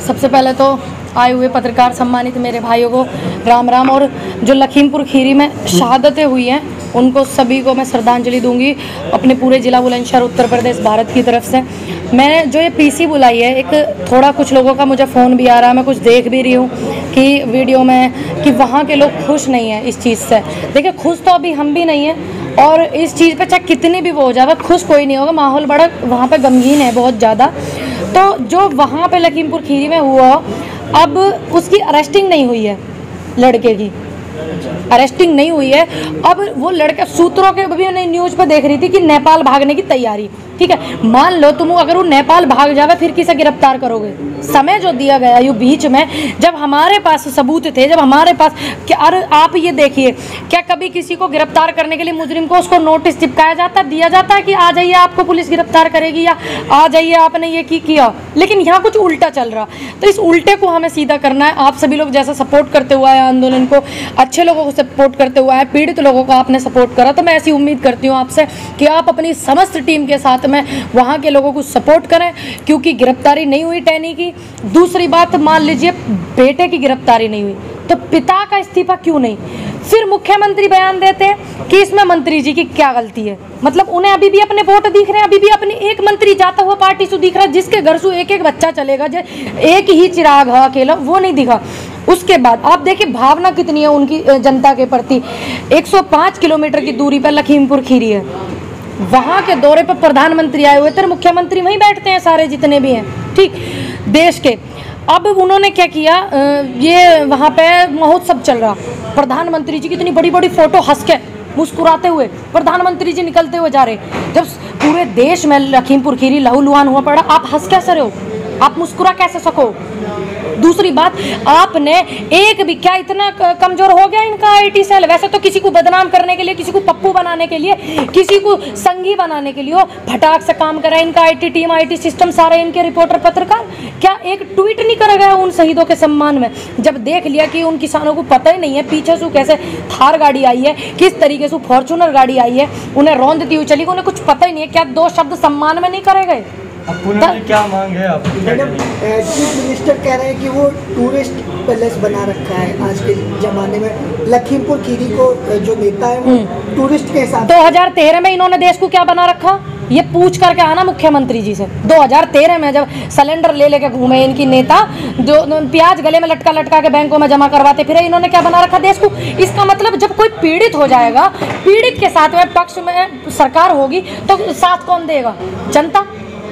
सबसे पहले तो आए हुए पत्रकार सम्मानित मेरे भाइयों को राम राम। और जो लखीमपुर खीरी में शहादतें हुई हैं उनको सभी को मैं श्रद्धांजलि दूंगी अपने पूरे ज़िला बुलंदशहर उत्तर प्रदेश भारत की तरफ से। मैंने जो ये पीसी बुलाई है, एक थोड़ा कुछ लोगों का मुझे फ़ोन भी आ रहा है, मैं कुछ देख भी रही हूँ कि वीडियो में कि वहाँ के लोग खुश नहीं हैं इस चीज़ से। देखिए, खुश तो अभी हम भी नहीं हैं और इस चीज़ पे चाहे कितनी भी वो हो जाए खुश कोई नहीं होगा। माहौल बड़ा वहाँ पे गमगीन है बहुत ज़्यादा। तो जो वहाँ पे लखीमपुर खीरी में हुआ, अब उसकी अरेस्टिंग नहीं हुई है, लड़के की अरेस्टिंग नहीं हुई है। अब वो लड़का सूत्रों के भी मैंने न्यूज़ पे देख रही थी कि नेपाल भागने की तैयारी। ठीक है, मान लो तुम अगर वो नेपाल भाग जावे फिर किसे गिरफ्तार करोगे? समय जो दिया गया ये बीच में, जब हमारे पास सबूत थे, जब हमारे पास क्या, अरे आप ये देखिए, क्या कभी किसी को गिरफ्तार करने के लिए मुजरिम को उसको नोटिस चिपकाया जाता, दिया जाता है कि आ जाइए आपको पुलिस गिरफ्तार करेगी या आ जाइए आपने ये किया? लेकिन यहाँ कुछ उल्टा चल रहा। तो इस उल्टे को हमें सीधा करना है। आप सभी लोग जैसा सपोर्ट करते हुए आए आंदोलन को, अच्छे लोगों को सपोर्ट करते हुए आए, पीड़ित लोगों को आपने सपोर्ट करा, तो मैं ऐसी उम्मीद करती हूँ आपसे कि आप अपनी समस्त टीम के साथ में वहाँ के लोगों को सपोर्ट करें, क्योंकि गिरफ्तारी नहीं हुई टैनी की। दूसरी बात, मान लीजिए बेटे की गिरफ्तारी नहीं हुई तो पिता का इस्तीफा क्यों नहीं? फिर मुख्यमंत्री बयान देते हैं कि इसमें मंत्री जी की क्या गलती है। मतलब उन्हें अभी भी अपने वोट दिख रहे हैं, अभी भी अपने एक मंत्री जाता हुआ पार्टी से दिख रहा है, जिसके घर से एक एक बच्चा चलेगा, जो एक ही चिराग है अकेला, वो नहीं दिखा। उसके बाद आप देखिए भावना कितनी है उनकी जनता के प्रति। 105 किलोमीटर की दूरी पर लखीमपुर खीरी है, वहाँ के दौरे पर प्रधानमंत्री आए हुए थे, मुख्यमंत्री वहीं बैठते हैं सारे जितने भी हैं, ठीक, देश के। अब उन्होंने क्या किया, ये वहाँ पे महोत्सव चल रहा, प्रधानमंत्री जी की इतनी बड़ी बड़ी फोटो हंस के मुस्कुराते हुए प्रधानमंत्री जी निकलते हुए जा रहे। जब पूरे देश में लखीमपुर खीरी लहूलुहान हुआ पड़ा, आप हंस कैसे रहे हो? आप मुस्कुरा कैसे सको? दूसरी बात, आपने एक भी क्या इतना कमजोर हो गया इनका आईटी सेल? वैसे तो किसी को बदनाम करने के लिए, किसी को पप्पू बनाने के लिए, किसी को संगी बनाने के लिए फटाक से काम कर रहा है इनका आईटी टीम, आईटी सिस्टम, सारे इनके रिपोर्टर पत्रकार। क्या एक ट्वीट नहीं कर गया उन शहीदों के सम्मान में? जब देख लिया कि उन किसानों को पता ही नहीं है पीछे से कैसे थार गाड़ी आई है, किस तरीके से फॉर्चूनर गाड़ी आई है, उन्हें रौंदती हुई चली, उन्हें कुछ पता ही नहीं है, क्या दो शब्द सम्मान में नहीं करे गए? क्या मांग है आपकी? मैडम, चीफ मिनिस्टर कह रहे हैं कि वो टूरिस्ट पैलेस बना रखा है आज के ज़माने में। लखीमपुर खीरी को जो नेता है वो टूरिस्ट के हिसाब 2013 में इन्होंने देश को क्या बना रखा, ये पूछ करके आना मुख्यमंत्री जी से। 2013 में जब सिलेंडर ले लेके घूमे इनकी नेता, जो प्याज गले में लटका लटका के बैंकों में जमा करवाते फिर, इन्होंने क्या बना रखा देश को? इसका मतलब जब कोई पीड़ित हो जाएगा, पीड़ित के साथ में पक्ष में सरकार होगी तो साथ कौन देगा? जनता।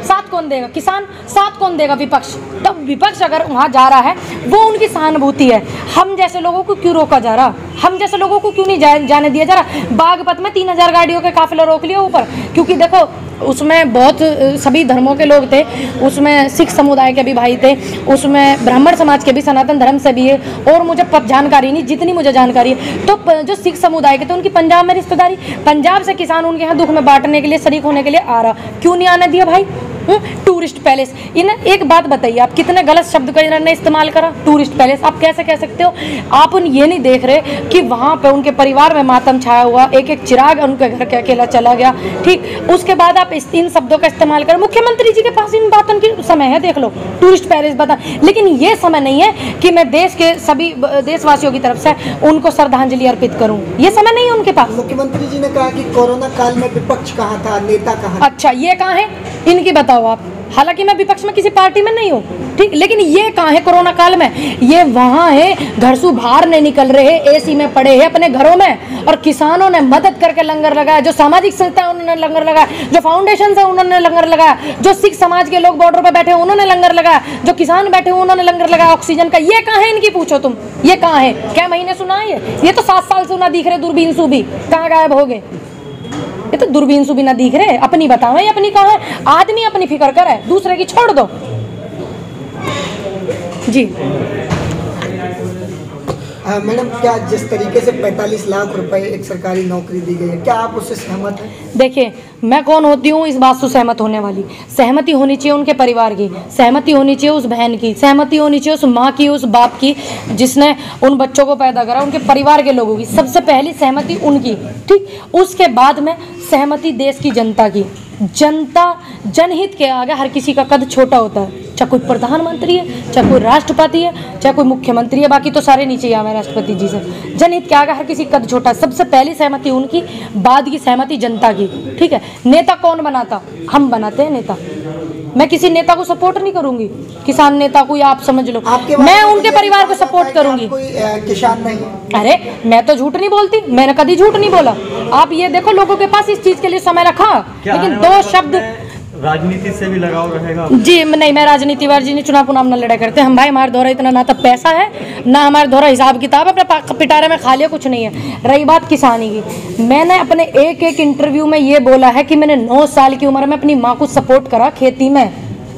साथ कौन देगा? किसान। साथ कौन देगा? विपक्ष। तब विपक्ष अगर वहाँ जा रहा है, वो उनकी सहानुभूति है। हम जैसे लोगों को क्यों रोका जा रहा? हम जैसे लोगों को क्यों नहीं जाने दिया जा रहा? बागपत में 3000 गाड़ियों के काफिला रोक लिया ऊपर, क्योंकि देखो उसमें बहुत सभी धर्मों के लोग थे, उसमें सिख समुदाय के भी भाई थे, उसमें ब्राह्मण समाज के भी, सनातन धर्म से भी है, और मुझे जानकारी नहीं, जितनी मुझे जानकारी है तो जो सिख समुदाय के थे उनकी पंजाब में रिश्तेदारी, पंजाब से किसान उनके यहाँ दुख में बांटने के लिए, शरीक होने के लिए आ रहा, क्यों नहीं आने दिया भाई? Tourist palace. इन्हें एक बात बताइए, आप कितने गलत शब्द का इन्होंने इस्तेमाल करा, टूरिस्ट पैलेस। आप कैसे कह सकते हो? आप ये नहीं देख रहे कि वहाँ पे उनके परिवार में मातम छाया हुआ, एक एक चिराग उनके घर के अकेला चला गया, ठीक। उसके बाद आप इन शब्दों का इस्तेमाल करें। मुख्यमंत्री जी के पास इन बातों की समय है, देख लो, टूरिस्ट पैलेस बता, लेकिन ये समय नहीं है कि मैं देश के सभी देशवासियों की तरफ से उनको श्रद्धांजलि अर्पित करूँ, ये समय नहीं है उनके पास। मुख्यमंत्री जी ने कहा कि कोरोना काल में विपक्ष कहाँ था, नेता कहाँ था? अच्छा, ये कहाँ है इनकी बताओ आप। हालांकि मैं विपक्ष में किसी पार्टी में नहीं हूँ, ठीक, लेकिन ये कहाँ है कोरोना काल में? ये वहाँ है, घर से बाहर नहीं निकल रहे, एसी में पड़े हैं अपने घरों में, और किसानों ने मदद करके लंगर लगाया, जो सामाजिक संस्था उन्होंने लंगर लगाया, जो फाउंडेशन है उन्होंने लंगर लगाया, जो सिख समाज के लोग बॉर्डर पर बैठे उन्होंने लंगर लगाया, जो किसान बैठे उन्होंने लंगर लगाया ऑक्सीजन का। ये कहाँ है इनकी? पूछो तुम, ये कहाँ है? क्या महीने सुना है ये तो 7 साल से ना दिख रहे, दूरबीन से भी कहाँ गायब हो गए? ये तो दूरबीन से भी ना दिख रहे। अपनी बताओ, ये अपनी कहाँ है? आदमी अपनी फिक्र करे, दूसरे की छोड़ दो जी। मैडम, क्या जिस तरीके से 45 लाख रुपए एक सरकारी नौकरी दी गई है, क्या आप उससे सहमत हैं? देखिए, मैं कौन होती हूँ इस बात से सहमत होने वाली? सहमति होनी चाहिए उनके परिवार की, सहमति होनी चाहिए उस बहन की, सहमति होनी चाहिए उस माँ की, उस बाप की जिसने उन बच्चों को पैदा करा, उनके परिवार के लोगों की। सबसे पहली सहमति उनकी, ठीक। उसके बाद में सहमति देश की जनता की। जनता, जनहित के आगे हर किसी का कद छोटा होता है, चाहे कोई प्रधानमंत्री है, चाहे कोई राष्ट्रपति है, चाहे कोई मुख्यमंत्री है, बाकी तो सारे नीचे ही आवे राष्ट्रपति जी से। जनहित क्या हर किसी कद छोटा, सबसे पहली सहमति उनकी, बाद की सहमति जनता की। ठीक है, नेता कौन बनाता? हम बनाते हैं नेता। मैं किसी नेता को सपोर्ट नहीं करूंगी, किसान नेता को, या आप समझ लो मैं उनके परिवार को सपोर्ट करूंगी। किसान नहीं, अरे मैं तो झूठ नहीं बोलती, मैंने कभी झूठ नहीं बोला। आप ये देखो लोगों के पास इस चीज के लिए समय रखा, लेकिन दो शब्द राजनीति से भी लगाव रहेगा जी। नहीं, मैं राजनीति वार्जी चुनाव पुनाव न लड़ा करते हम भाई। हमारे द्वारा इतना ना तो पैसा है, ना हमारे द्वारा हिसाब किताब अपने पिटारे में खा लिया, कुछ नहीं है। रही बात किसानी की, मैंने अपने एक इंटरव्यू में ये बोला है कि मैंने 9 साल की उम्र में अपनी माँ को सपोर्ट करा खेती में,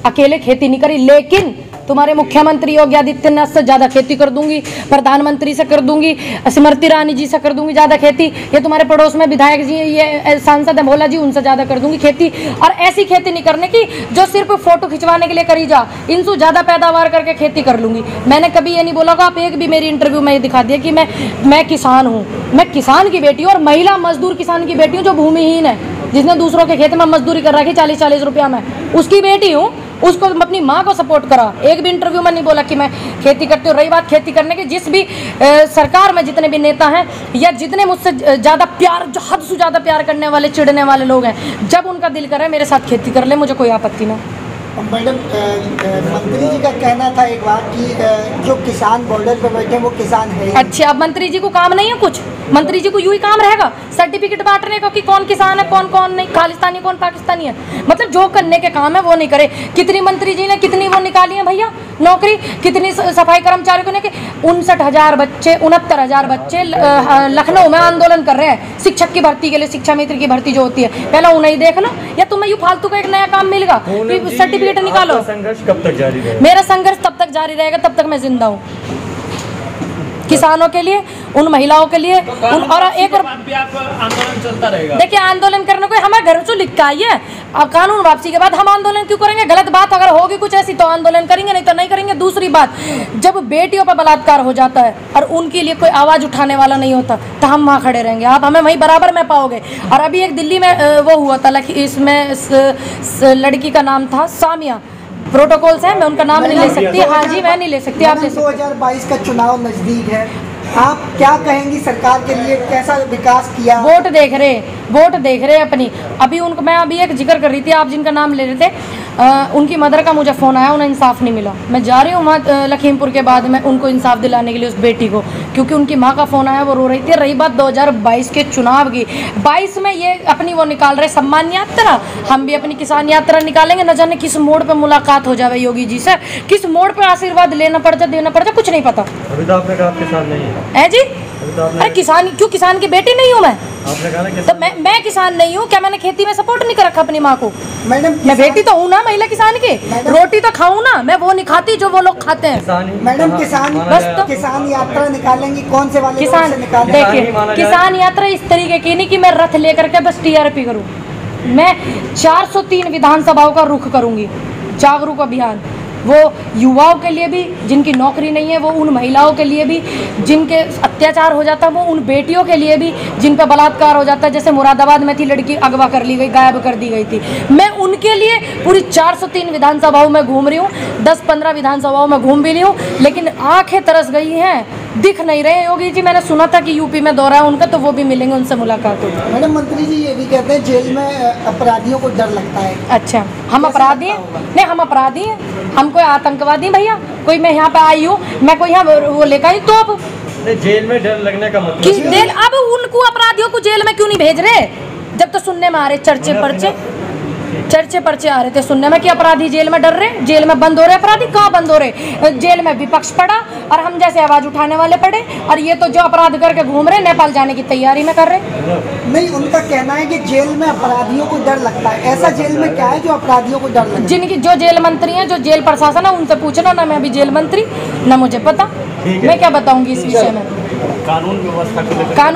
अकेले खेती नहीं करी। लेकिन तुम्हारे मुख्यमंत्री योगी आदित्यनाथ से ज़्यादा खेती कर दूंगी, प्रधानमंत्री से कर दूंगी, स्मृति ईरानी जी से कर दूंगी ज़्यादा खेती, ये तुम्हारे पड़ोस में विधायक जी, ये सांसद है भोला जी, उनसे ज़्यादा कर दूंगी खेती। और ऐसी खेती नहीं करने की जो सिर्फ फोटो खिंचवाने के लिए करी जा, इनसे ज़्यादा पैदावार करके खेती कर लूंगी। मैंने कभी ये नहीं बोला कि आप एक भी मेरी इंटरव्यू में ये दिखा दिया कि मैं किसान हूँ। मैं किसान की बेटी हूँ, और महिला मजदूर किसान की बेटी हूँ जो भूमिहीन है, जिसने दूसरों के खेत में मजदूरी कर रखी 40-40 रुपया में, उसकी बेटी हूँ। उसको अपनी माँ को सपोर्ट करा। एक भी इंटरव्यू में नहीं बोला कि मैं खेती करती हूँ। रही बात खेती करने की, जिस भी सरकार में जितने भी नेता हैं, या जितने मुझसे ज़्यादा प्यार, जो हद से ज़्यादा प्यार करने वाले, चिढ़ने वाले लोग हैं, जब उनका दिल करे मेरे साथ खेती कर ले, मुझे कोई आपत्ति ना। मैडम, मंत्री जी का कहना था एक बार कि जो किसान बॉर्डर पर बैठे वो किसान है। अच्छा, अब मंत्री जी को काम नहीं है कुछ? मंत्री जी को यूं ही काम रहेगा सर्टिफिकेट बांटने का कि कौन किसान है कौन नहीं, खालिस्तानी कौन पाकिस्तानी है। मतलब जो करने के काम है वो नहीं करे। कितनी मंत्री जी ने कितनी वो निकाली है भैया नौकरी, कितनी सफाई कर्मचारी को ने, 59,000 बच्चे 69,000 बच्चे लखनऊ में आंदोलन कर रहे हैं शिक्षक की भर्ती के लिए, शिक्षा मित्र की भर्ती जो होती है। पहले उन्हें देख लो, या तुम्हें यूं फालतू का एक नया काम मिलेगा, सर्टिफिकेट निकालो। संघर्ष कब तक जारी रहेगा? मेरा संघर्ष तब तक जारी रहेगा तब तक मैं जिंदा हूँ, किसानों के लिए, उन महिलाओं के लिए। और एक और आंदोलन चलता रहेगा। देखिए, आंदोलन करने को हमारे घर से लिख के आई है। अब कानून वापसी के बाद हम आंदोलन क्यों करेंगे? गलत बात अगर होगी कुछ ऐसी तो आंदोलन करेंगे, नहीं तो नहीं करेंगे। दूसरी बात, जब बेटियों पर बलात्कार हो जाता है और उनके लिए कोई आवाज़ उठाने वाला नहीं होता, तो हम वहाँ खड़े रहेंगे। आप हमें वहीं बराबर में पाओगे। और अभी एक दिल्ली में वो हुआ था, इसमें लड़की का नाम था सामिया, प्रोटोकॉल्स है, मैं उनका नाम नहीं ले सकती। हाँ जी, मैं नहीं ले सकती, आप ले सकते। 2022 का चुनाव नजदीक है, आप क्या कहेंगी सरकार के लिए, कैसा विकास किया? वोट देख रहे अपनी। अभी उनको मैं अभी एक जिक्र कर रही थी, आप जिनका नाम ले रहे थे, उनकी मदर का मुझे फ़ोन आया, उन्हें इंसाफ नहीं मिला। मैं जा रही हूँ वहाँ लखीमपुर के बाद में उनको इंसाफ दिलाने के लिए, उस बेटी को, क्योंकि उनकी माँ का फ़ोन आया, वो रो रही थी। रही बात 2022 के चुनाव की, 22 में ये अपनी वो निकाल रहे सम्मान यात्रा, हम भी अपनी किसान यात्रा निकालेंगे। न जाने किस मोड़ पर मुलाकात हो जाए योगी जी से, किस मोड़ पर आशीर्वाद लेना पड़ जाए, देना पड़ जाए, कुछ नहीं पता। अभी तो आपने कहा किसान नहीं है जी? अरे किसान क्यों? किसान की बेटी नहीं हूँ मैं? आपने कहा ना तो मैं किसान नहीं हूँ क्या? मैंने खेती में सपोर्ट नहीं कर रखा अपनी माँ को? मैडम, मैं बेटी तो हूँ ना महिला किसान की, रोटी तो खाऊं ना, मैं वो नहीं खाती जो वो लोग खाते हैं। मैडम, किसान यात्रा निकालेंगी, कौन से वाले किसान? से निकालेंगी? देखिए, किसान यात्रा इस तरीके की नहीं कि मैं रथ लेकर के बस टीआरपी करूँ। मैं 403 विधानसभाओं का रुख करूंगी, जागरूक अभियान। वो युवाओं के लिए भी जिनकी नौकरी नहीं है, वो उन महिलाओं के लिए भी जिनके अत्याचार हो जाता है, वो उन बेटियों के लिए भी जिन पर बलात्कार हो जाता है। जैसे मुरादाबाद में थी लड़की, अगवा कर ली गई, गायब कर दी गई थी। मैं उनके लिए पूरी 403 विधानसभाओं में घूम रही हूँ, 10-15 विधानसभाओं में घूम भी ली हूँ, लेकिन आंखें तरस गई हैं, दिख नहीं रहे योगी जी। मैंने सुना था कि यूपी में दौरा है उनका, तो वो भी मिलेंगे, उनसे मुलाकात होगी। मैडम, मंत्री जी ये भी कहते हैं जेल में अपराधियों को डर लगता है। अच्छा, हम अपराधी हैं? नहीं, हम अपराधी हैं, हम कोई आतंकवादी भैया? कोई मैं यहाँ पे आई हूँ, मैं कोई यहाँ वो लेकर आई, तो अब जेल में डर लगने का मतलब जेल, अब उनको अपराधियों को जेल में क्यों नहीं भेज रहे? जब तो सुनने में आ रहे चर्चे पर्चे आ रहे थे सुनने में कि अपराधी जेल में डर रहे, जेल में बंद हो रहे। अपराधी कहाँ बंद हो रहे? जेल में विपक्ष पड़ा और हम जैसे आवाज उठाने वाले पड़े, और ये तो जो अपराध करके घूम रहे, नेपाल जाने की तैयारी में कर रहे। नहीं, उनका कहना है कि जेल में अपराधियों को डर लगता है। ऐसा जेल में क्या है जो अपराधियों को डर लगता है? जिनकी जो जेल मंत्री हैं, जो जेल प्रशासन है, उनसे पूछना ना। मैं अभी जेल मंत्री ना, मुझे पता, मैं क्या बताऊंगी इस विषय में। कानून व्यवस्था को लेकर कानून